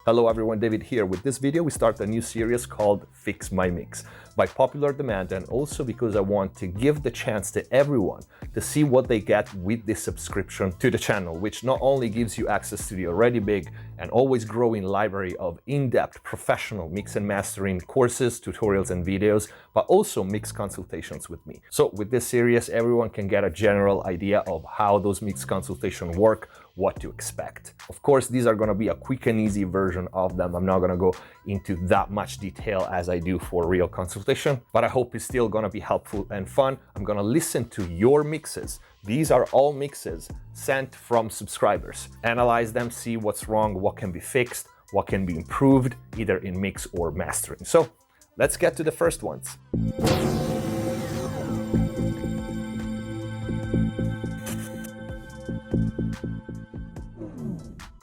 Hello everyone, David here. With this video we start a new series called Fix My Mix by popular demand, and also because I want to give the chance to everyone to see what they get with this subscription to the channel, which not only gives you access to the already big and always growing library of in-depth professional mix and mastering courses, tutorials and videos, but also mix consultations with me. So with this series everyone can get a general idea of how those mix consultations work, what to expect. Of course, these are going to be a quick and easy version of them. I'm not going to go into that much detail as I do for real consultation, but I hope it's still going to be helpful and fun. I'm going to listen to your mixes. These are all mixes sent from subscribers. Analyze them, see what's wrong, what can be fixed, what can be improved, either in mix or mastering. So let's get to the first ones.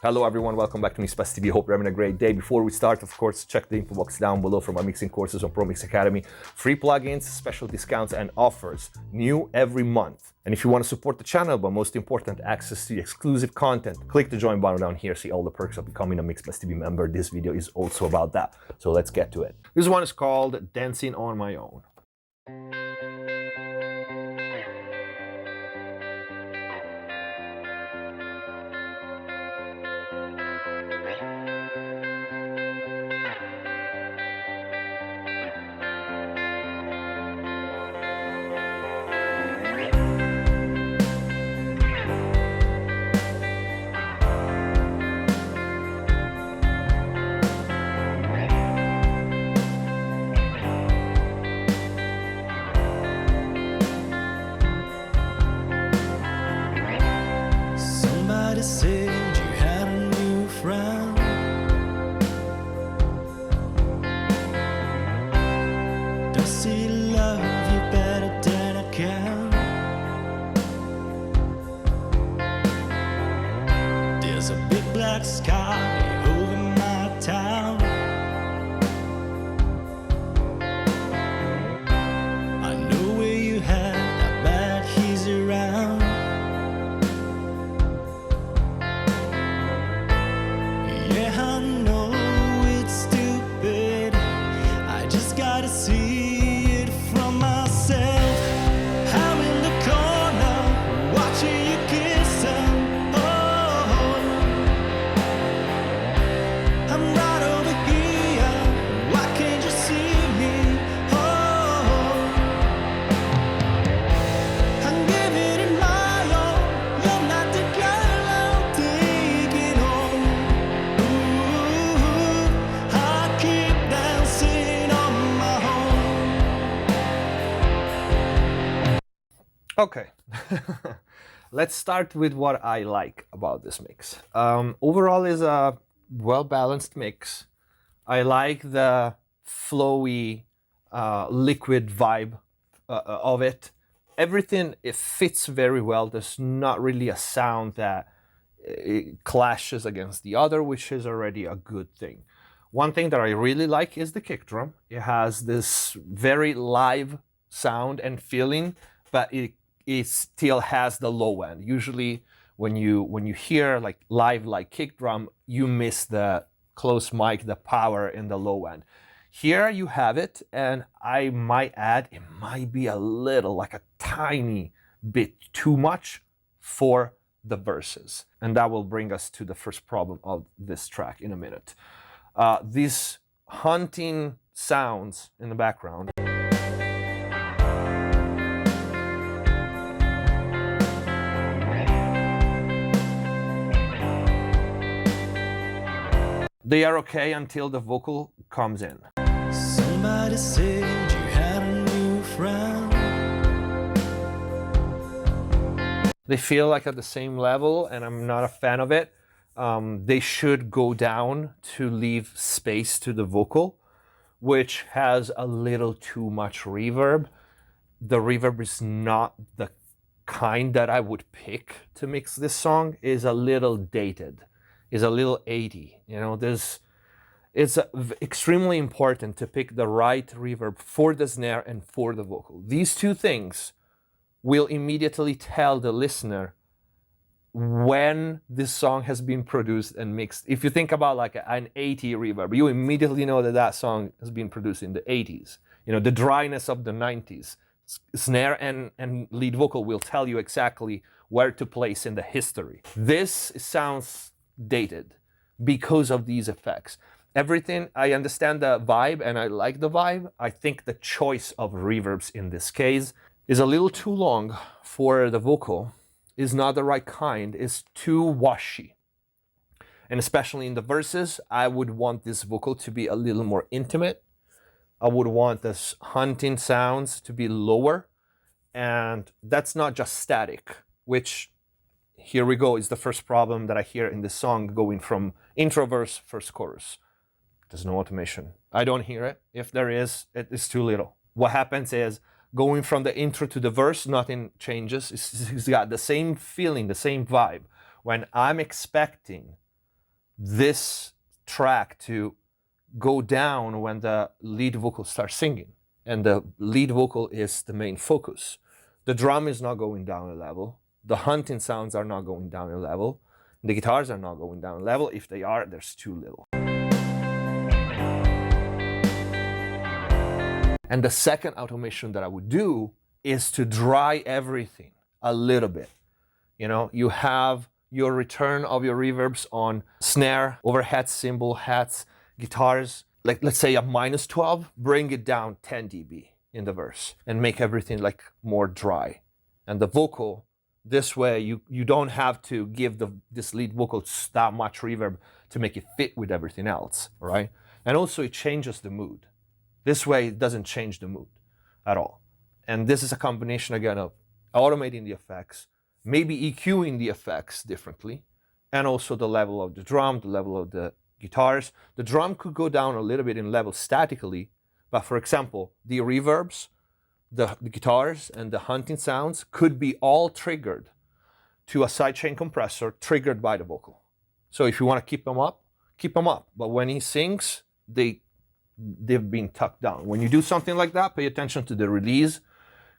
Hello everyone, welcome back to MixPass TV. Hope you're having a great day. Before we start, of course, check the info box down below for my mixing courses on Pro Mix Academy. Free plugins, special discounts and offers, new every month. And if you want to support the channel, but most important, access to the exclusive content, click the join button down here, see all the perks of becoming a MixPass TV member. This video is also about that. So let's get to it. This one is called Dancing on My Own. Said you had a new friend. Does he love you better than I can? There's a big black sky over my town. I know where you had that bad he's around. See it from myself. I'm in the corner watching you kiss him. Oh, I'm right over here. Why can't you see me? Oh, I'm giving it my all. You're not the girl I'm thinking of. Ooh, I keep dancing on. Okay, let's start with what I like about this mix. Overall is a well-balanced mix. I like the flowy, liquid vibe of it. Everything, it fits very well. There's not really a sound that it clashes against the other, which is already a good thing. One thing that I really like is the kick drum. It has this very live sound and feeling, but it still has the low end. Usually when you hear like live like kick drum, you miss the close mic, the power in the low end. Here you have it, and I might add, it might be a little, like a tiny bit too much for the verses. And that will bring us to the first problem of this track in a minute. These hunting sounds in the background. They are okay until the vocal comes in. Somebody said you had a new friend. They feel like at the same level, and I'm not a fan of it. They should go down to leave space to the vocal, which has a little too much reverb. The reverb is not the kind that I would pick to mix this song. It is a little dated. Is a little 80, you know, it's extremely important to pick the right reverb for the snare and for the vocal. These two things will immediately tell the listener when this song has been produced and mixed. If you think about like an 80 reverb, you immediately know that that song has been produced in the 80s. You know, the dryness of the 90s. Snare and lead vocal will tell you exactly where to place in the history. This sounds dated because of these effects. Everything, I understand the vibe and I like the vibe. I think the choice of reverbs in this case is a little too long for the vocal, is not the right kind, is too washy. And especially in the verses, I would want this vocal to be a little more intimate. I would want this hunting sounds to be lower. And that's not just static, which, here we go, is the first problem that I hear in this song, going from intro verse, first chorus. There's no automation. I don't hear it. If there is, it is too little. What happens is, going from the intro to the verse, nothing changes. It's got the same feeling, the same vibe. When I'm expecting this track to go down when the lead vocal starts singing, and the lead vocal is the main focus. The drum is not going down a level. The hunting sounds are not going down a level. The guitars are not going down a level. If they are, there's too little. And the second automation that I would do is to dry everything a little bit. You know, you have your return of your reverbs on snare, overhead, cymbal, hats, guitars. Like, let's say a -12, bring it down 10 dB in the verse and make everything like more dry. And the vocal, this way you don't have to give this lead vocal that much reverb to make it fit with everything else, right? And also it changes the mood. This way it doesn't change the mood at all. And this is a combination again of automating the effects, maybe EQing the effects differently, and also the level of the drum, the level of the guitars. The drum could go down a little bit in level statically, but for example, the reverbs, the guitars, and the hunting sounds could be all triggered to a sidechain compressor triggered by the vocal. So if you want to keep them up, keep them up. But when he sings, they've been tucked down. When you do something like that, pay attention to the release,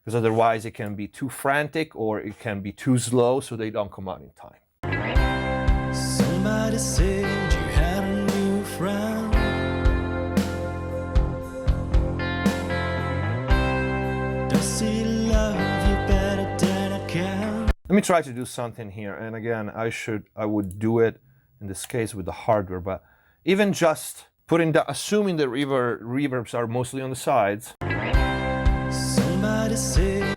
because otherwise it can be too frantic or it can be too slow, so they don't come out in time. Somebody said you had a new friend. Does he love you better than I can? Let me try to do something here. And again, I would do it in this case with the hardware, but even just assuming the reverbs are mostly on the sides. Somebody said.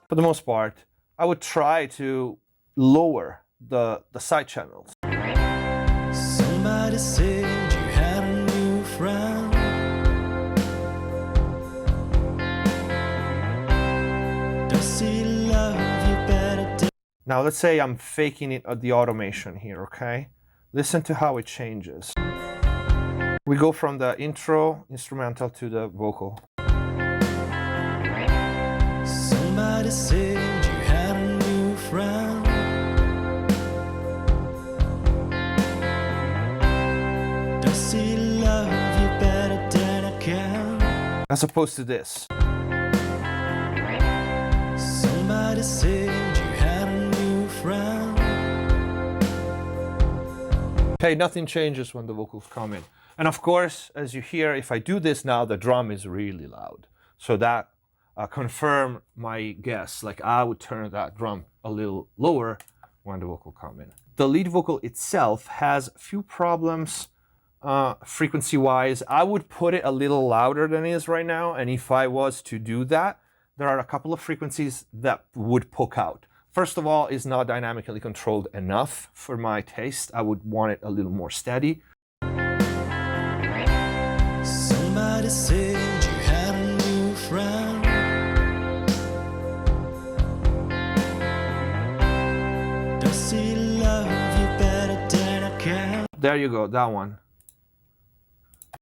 For the most part, I would try to lower the side channels. Somebody said you had a new friend. Does he love you better? Now let's say I'm faking it at the automation here, okay? Listen to how it changes. We go from the intro instrumental to the vocal. Somebody said you had a new friend. Does he love you better than I can? As opposed to this. Somebody said you had a new friend. Okay, nothing changes when the vocals come in. And of course, as you hear, if I do this now, the drum is really loud. So that confirm my guess. Like, I would turn that drum a little lower when the vocal come in. The lead vocal itself has a few problems frequency-wise. I would put it a little louder than it is right now. And if I was to do that, there are a couple of frequencies that would poke out. First of all, it's not dynamically controlled enough for my taste. I would want it a little more steady. Somebody said you had a new friend. Does he love you better than I can? There you go, that one.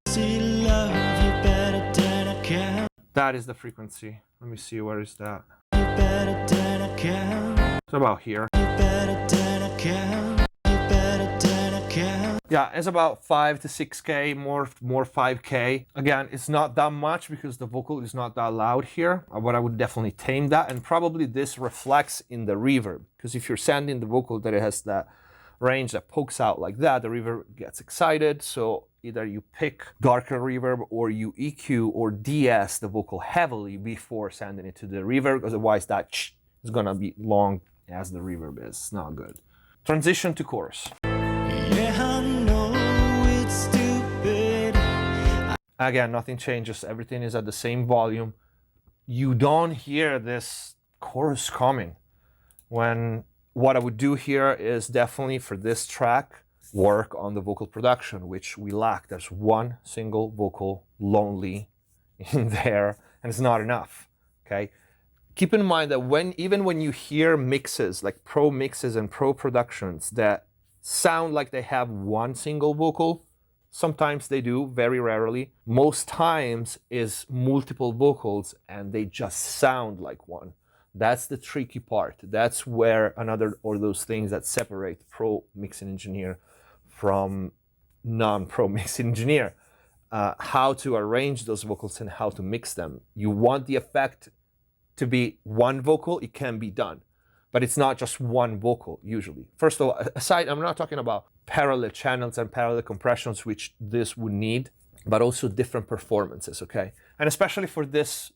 Does he love you better than I can? That is the frequency. Let me see, where is that? You better than I can. It's about here. You better than I can. You better than I can. Yeah, it's about 5 to 6K, more 5K. Again, it's not that much because the vocal is not that loud here, but I would definitely tame that, and probably this reflects in the reverb, because if you're sending the vocal that it has that range that pokes out like that, the reverb gets excited, so either you pick darker reverb or you EQ or DS the vocal heavily before sending it to the reverb, otherwise that is gonna be long as the reverb is. It's not good. Transition to chorus. Yeah, I know it's stupid. Again, nothing changes. Everything is at the same volume. You don't hear this chorus coming. When what I would do here is definitely for this track, work on the vocal production, which we lack. There's one single vocal lonely in there, and it's not enough, okay? Keep in mind that even when you hear mixes, like pro mixes and pro productions that sound like they have one single vocal, sometimes they do, very rarely. Most times is multiple vocals and they just sound like one. That's the tricky part. That's where another, or those things that separate pro mixing engineer from non-pro mixing engineer. How to arrange those vocals and how to mix them. You want the effect to be one vocal, it can be done. But it's not just one vocal, usually. First of all, aside, I'm not talking about parallel channels and parallel compressions, which this would need, but also different performances, okay? And especially for this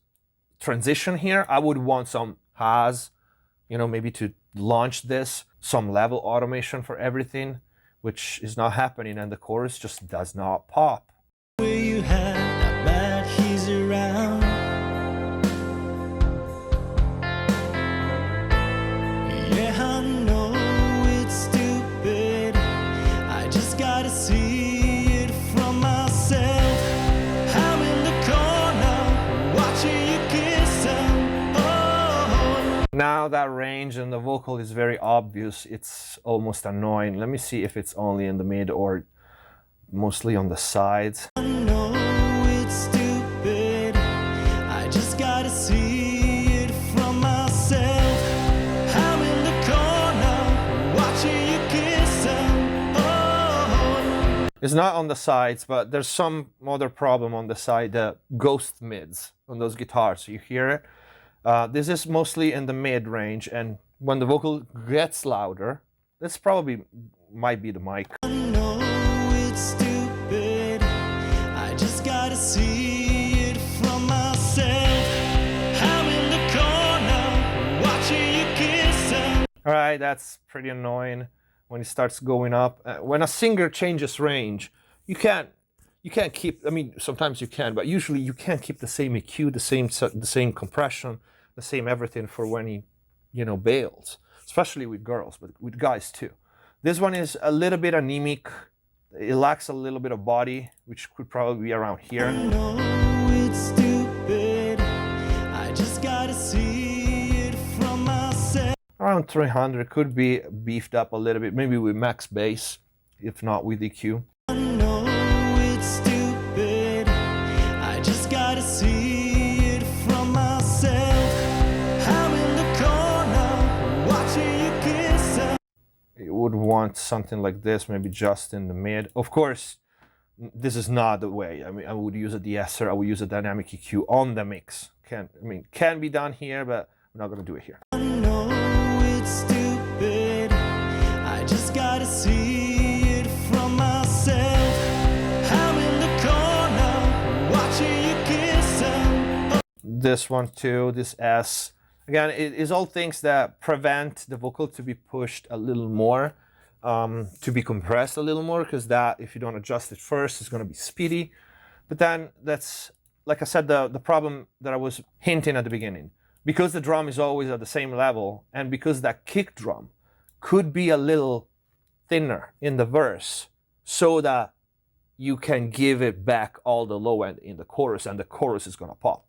transition here, I would want some has, you know, maybe to launch this, some level automation for everything, which is not happening, and the chorus just does not pop. Where you had that bad he's around. Yeah, I know it's stupid. I just gotta see it from myself. I'm in the corner, watching you kiss him. Oh. Now that range and the vocal is very obvious. It's almost annoying. Let me see if it's only in the mid or mostly on the sides. I know it's stupid. I just gotta see it from myself. I'm in the corner, watching you kiss him. Oh. It's not on the sides, but there's some other problem on the side, the ghost mids on those guitars. You hear it? This is mostly in the mid range, and when the vocal gets louder, this probably might be the mic. I know it's stupid. I just gotta see it from myself. I'm in the corner, watching you kiss him. All right, that's pretty annoying when it starts going up. When a singer changes range, you can't keep. I mean, sometimes you can, but usually you can't keep the same EQ, the same compression, the same everything for when he, you know, bails. Especially with girls, but with guys too. This one is a little bit anemic. It lacks a little bit of body, which could probably be around here. I know it's stupid. I just gotta see it from myself. Around 300, could be beefed up a little bit, maybe with max bass, if not with EQ. I know it's stupid. I just gotta see it from myself. I'm in the corner, watching you kiss him. You would want something like this, maybe just in the mid. Of course, this is not the way. I mean, I would use a de-esser, I would use a dynamic EQ on the mix. Can be done here, but I'm not gonna do it here. I know it's stupid. I just gotta see it from myself. I'm in the corner, watching you kiss him. This one too, this S. Again, it is all things that prevent the vocal to be pushed a little more, to be compressed a little more, because that, if you don't adjust it first, is going to be speedy. But then that's, like I said, the problem that I was hinting at the beginning. Because the drum is always at the same level, and because that kick drum could be a little thinner in the verse, so that you can give it back all the low end in the chorus, and the chorus is going to pop.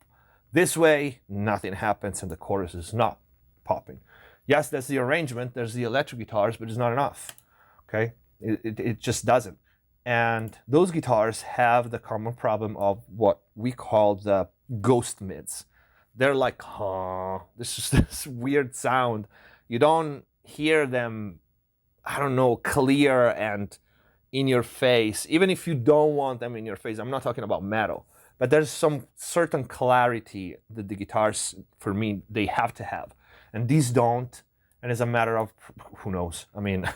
This way, nothing happens and the chorus is not popping. Yes, that's the arrangement, there's the electric guitars, but it's not enough, okay? It just doesn't. And those guitars have the common problem of what we call the ghost mids. They're like, this is this weird sound. You don't hear them, I don't know, clear and in your face, even if you don't want them in your face. I'm not talking about metal, but there's some certain clarity that the guitars, for me, they have to have, and these don't. And it's a matter of who knows. I mean,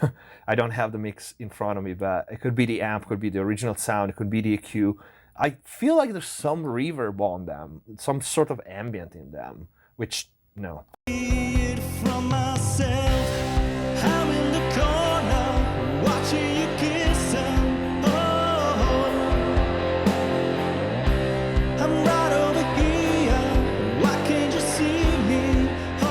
I don't have the mix in front of me, but it could be the amp, could be the original sound, it could be the EQ. I feel like there's some reverb on them, some sort of ambient in them, which no. From myself, I'm in the corner, watching you kiss him. Oh, I'm right over here. Why can't you see me? Oh,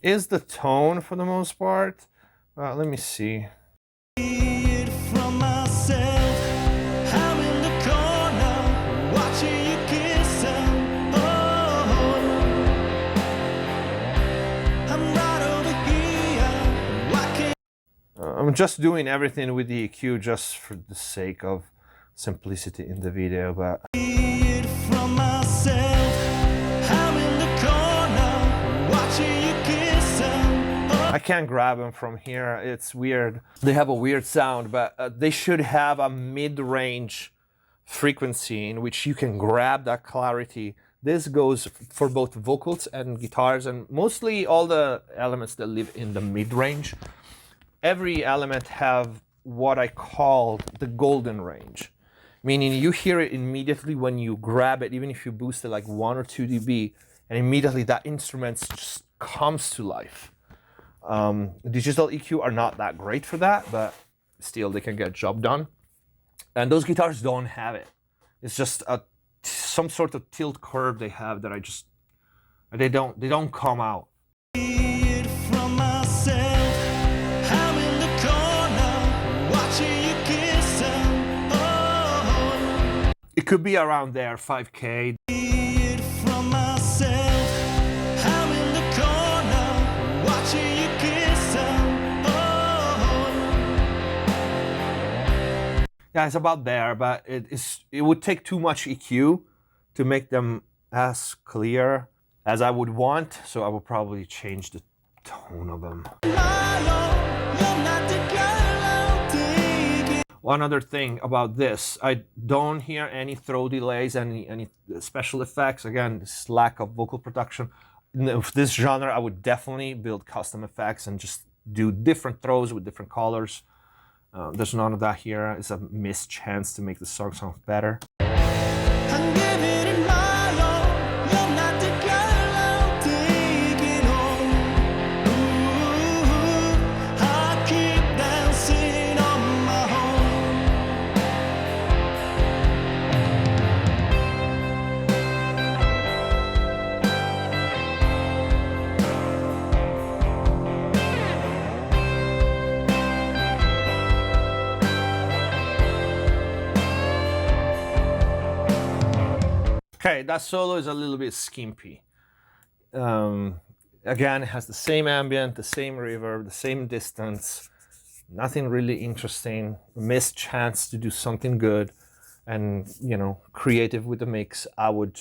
Is the tone for the most part? Let me see. from myself, I'm in the corner, watching you kiss him. Oh, I'm right over here. Why can't I'm just doing everything with the EQ just for the sake of simplicity in the video, but from myself, I'm in the corner, watching you kiss him. I can't grab them from here. It's weird. They have a weird sound, but they should have a mid-range frequency in which you can grab that clarity. This goes for both vocals and guitars, and mostly all the elements that live in the mid-range. Every element have what I call the golden range, meaning you hear it immediately when you grab it, even if you boost it like 1 or 2 dB, and immediately that instrument just comes to life. Digital EQ are not that great for that, but still they can get job done. And those guitars don't have it. It's just some sort of tilt curve they have that they don't come out. from myself, I'm in the corner, watching you kiss him. Oh, It could be around there, 5K. from myself, I'm in the corner, watching you kiss him. Oh, Yeah, it's about there, but it would take too much EQ to make them as clear as I would want, so I would probably change the tone of them. my own, you're not the girl I'm thinking. One other thing about this, I don't hear any throw delays, any special effects. Again, this lack of vocal production. In this genre, I would definitely build custom effects and just do different throws with different colors. There's none of that here. It's a missed chance to make the song sound better. I'm giving it my all, you're not the girl I'm thinking of. Ooh, I keep dancing on my own. Okay, that solo is a little bit skimpy. Again, it has the same ambient, the same reverb, the same distance. Nothing really interesting. Missed chance to do something good and, you know, creative with the mix. I would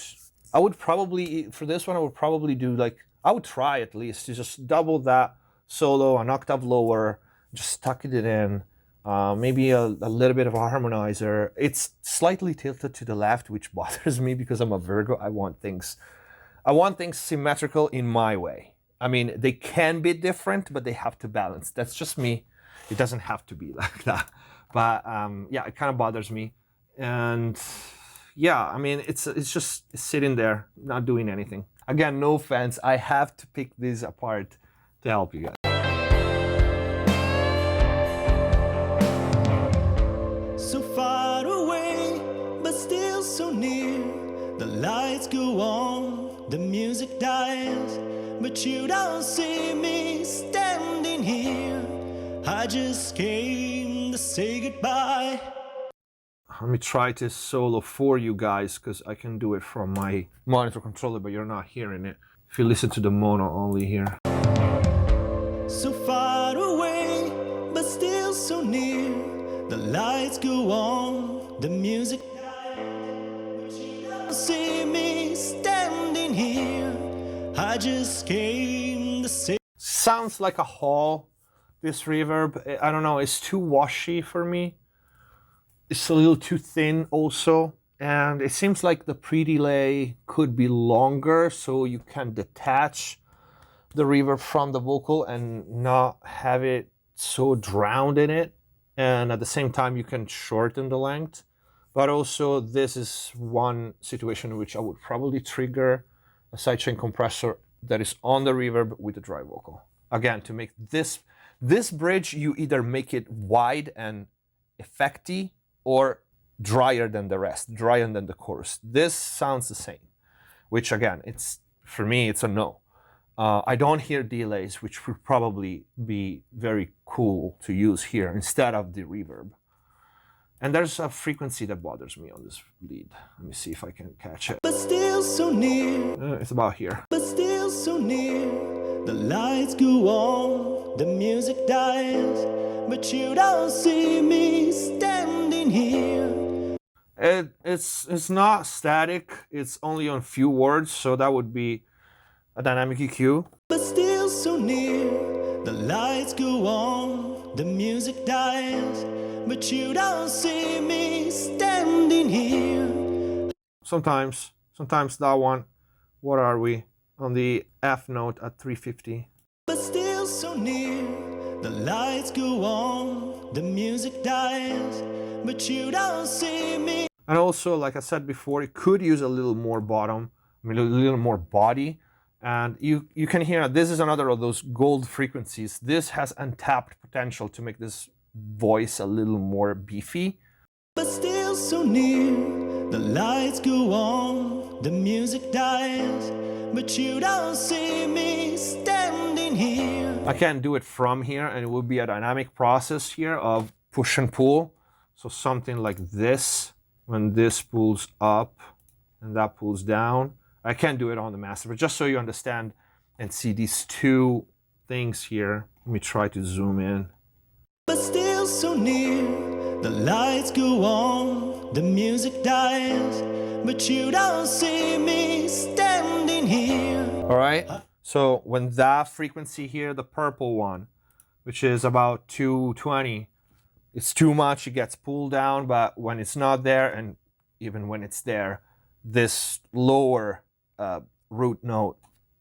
probably, for this one, I would probably do like, I would try at least to just double that solo an octave lower, just tuck it in. Maybe a little bit of a harmonizer. It's slightly tilted to the left, which bothers me because I'm a Virgo. I want things symmetrical in my way. I mean, they can be different, but they have to balance. That's just me. It doesn't have to be like that. But yeah, it kind of bothers me. And yeah, I mean, it's just sitting there, not doing anything. Again, no offense. I have to pick these apart to help you guys. So far away, but still so near. The lights go on, the music dies, but you don't see me standing here. I just came to say goodbye. Let me try this solo for you guys, because I can do it from my monitor controller, but you're not hearing it. If you listen to the mono only here. So far away, but still so near. The lights go on, the music dies, but you don't see me standing here. I just came to say. Sounds like a hall. This reverb, I don't know, it's too washy for me. It's a little too thin also. And it seems like the pre-delay could be longer so you can detach the reverb from the vocal and not have it so drowned in it. And at the same time, you can shorten the length. But also, this is one situation in which I would probably trigger a sidechain compressor that is on the reverb with a dry vocal. Again, to make this bridge, you either make it wide and effecty or drier than the rest, drier than the chorus. This sounds the same, which again, it's for me, it's a no. I don't hear delays, which would probably be very cool to use here instead of the reverb. And there's a frequency that bothers me on this lead. Let me see if I can catch it. But still so near, It's about here. but still so near. The lights go on, the music dies, but you don't see me standing here. It's not static. It's only on few words, so that would be a dynamic EQ. But still so near, the lights go on, the music dies, but you don't see me standing here. Sometimes that one. What are we? On the F note at 350. But still so near, the lights go on, the music dies, but you don't see me. And also, like I said before, it could use a little more bottom, I mean, a little more body. And you can hear, this is another of those gold frequencies. This has untapped potential to make this voice a little more beefy. But still so near, the lights go on, the music dies, but you don't see me standing here. I can do it from here, and it will be a dynamic process here of push and pull. So something like this, when this pulls up and that pulls down. I can do it on the master, but just so you understand and see these two things here, let me try to zoom in. But still so near, the lights go on, the music dies, but you don't see me standing here. All right, so when that frequency here, the purple one, which is about 220, it's too much, it gets pulled down, but when it's not there, and even when it's there, this lower root note,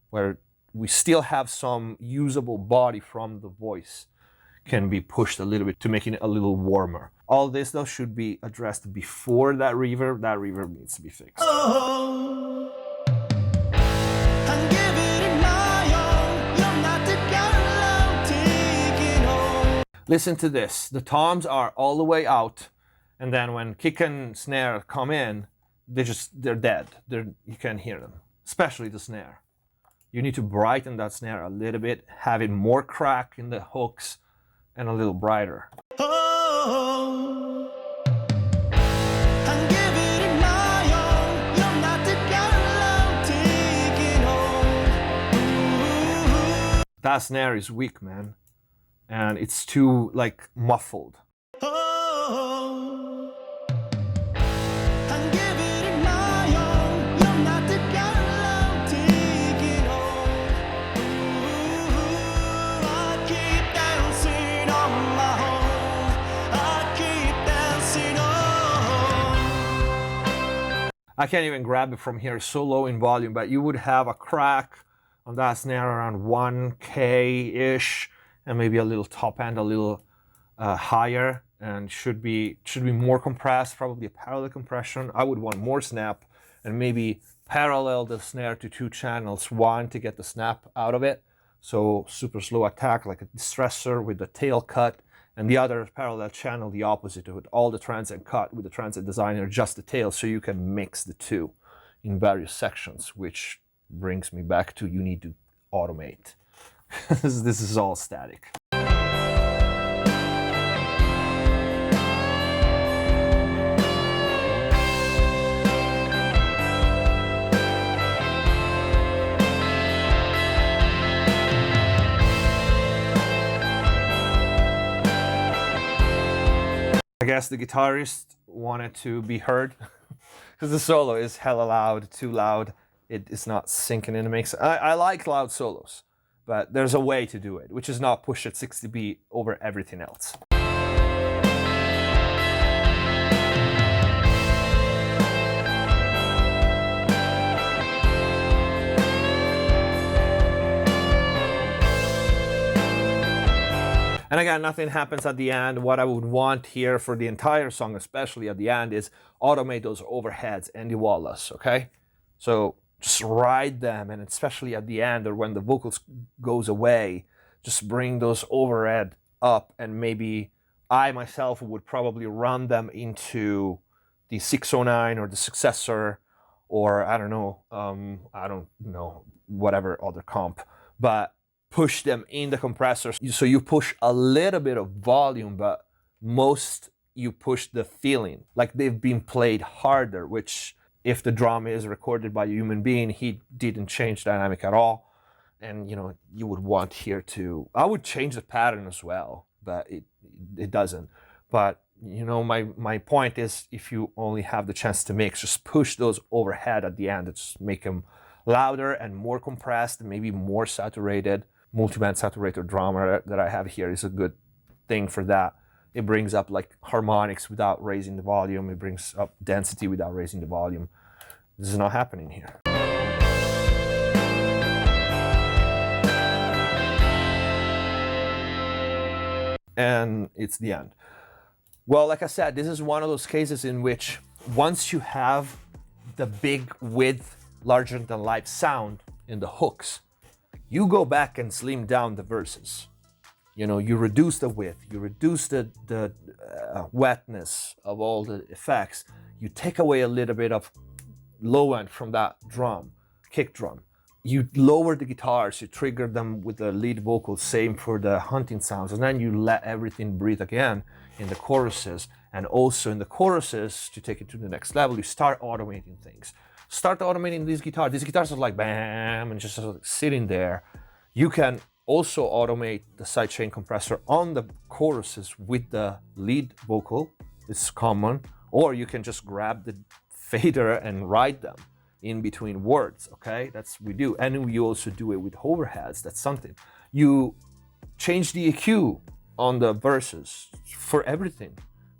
where we still have some usable body from the voice, can be pushed a little bit to make it a little warmer. All this though should be addressed before that reverb. That reverb needs to be fixed. Oh, and give it in my own. You're not the girl I'm taking home. Listen to this. The toms are all the way out, and then when kick and snare come in, they're dead. You can't hear them, especially the snare. You need to brighten that snare a little bit, have it more crack in the hooks, and a little brighter. Oh, and give it in my own. You're not the girl I'm taking home. Ooh. That snare is weak, man, and it's too like muffled. Oh, and give it in my own. You're not the girl I'm taking home. Ooh, I keep dancing on my own. I keep dancing on. I can't even grab it from here, it's so low in volume, but you would have a crack on that snare around 1K-ish, and maybe a little top end, a little higher, and should be more compressed, probably a parallel compression. I would want more snap, and maybe parallel the snare to two channels, one to get the snap out of it, so super slow attack like a distressor with the tail cut, and the other parallel channel the opposite, with all the transient cut with the transient designer, just the tail, so you can mix the two in various sections, which brings me back to you need to automate. This is all static. I guess the guitarist wanted to be heard because the solo is hella loud, too loud. It is not sinking in the mix. I like loud solos. but there's a way to do it, which is not push at 60 dB over everything else. And again, nothing happens at the end. What I would want here for the entire song, especially at the end, is automate those overheads and the wallas, okay? So just ride them, and especially at the end or when the vocals goes away, just bring those overhead up, and maybe I myself would probably run them into the 609 or the successor, or I don't know, whatever other comp, but push them in the compressor. So you push a little bit of volume, but most you push the feeling, like they've been played harder, which if the drum is recorded by a human being, he didn't change dynamic at all. And you know, you would want here to, I would change the pattern as well, but it doesn't. But you know, my point is, if you only have the chance to mix, just push those overhead at the end. Just make them louder and more compressed, and maybe more saturated. Multiband saturator drummer that I have here is a good thing for that. It brings up like harmonics without raising the volume. It brings up density without raising the volume. This is not happening here. And it's the end. Well, like I said, this is one of those cases in which once you have the big width, larger than life sound in the hooks, you go back and slim down the verses. You know, you reduce the width, you reduce the wetness of all the effects. You take away a little bit of low end from that drum, kick drum. You lower the guitars, you trigger them with the lead vocal, same for the hunting sounds, and then you let everything breathe again in the choruses. And also in the choruses, to take it to the next level, you start automating things. Start automating these guitars. These guitars are like bam, and just sort of sitting there. You can also automate the sidechain compressor on the choruses with the lead vocal. It's common. Or you can just grab the fader and ride them in between words, okay? That's what we do. And we also do it with overheads. That's something. You change the EQ on the verses for everything.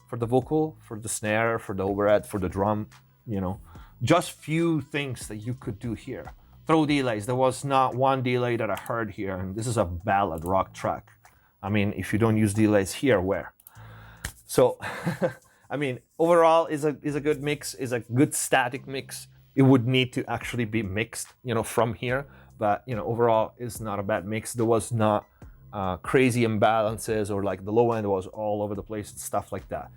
For the vocal, for the snare, for the overhead, for the drum, you know. Just few things that you could do here. Throw delays. There was not one delay that I heard here, and this is a ballad rock track. I mean, if you don't use delays here, where? So, I mean, overall is a good mix, is a good static mix. It would need to actually be mixed, you know, from here, but you know, overall is not a bad mix. There was not crazy imbalances, or like the low end was all over the place and stuff like that.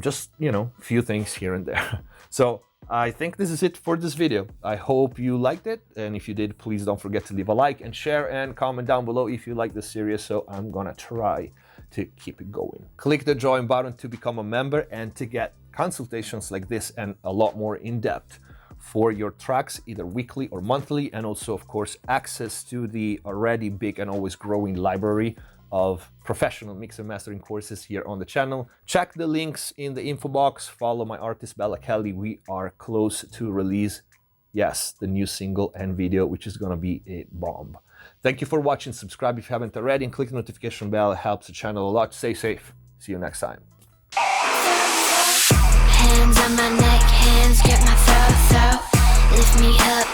Just, you know, few things here and there. So I think this is it for this video. I hope you liked it, and if you did, please don't forget to leave a like and share and comment down below if you like this series, so I'm gonna try to keep it going. Click the join button to become a member and to get consultations like this and a lot more in-depth for your tracks, either weekly or monthly, and also of course access to the already big and always growing library of professional mix and mastering courses here on the channel. Check the links in the info box. Follow my artist Bella Kelly. We are close to release, yes, the new single and video, which is gonna be a bomb. Thank you for watching. Subscribe if you haven't already, and click the notification bell. It helps the channel a lot. Stay safe. See you next time. Hands on my neck, hands grip my throat. Lift me up,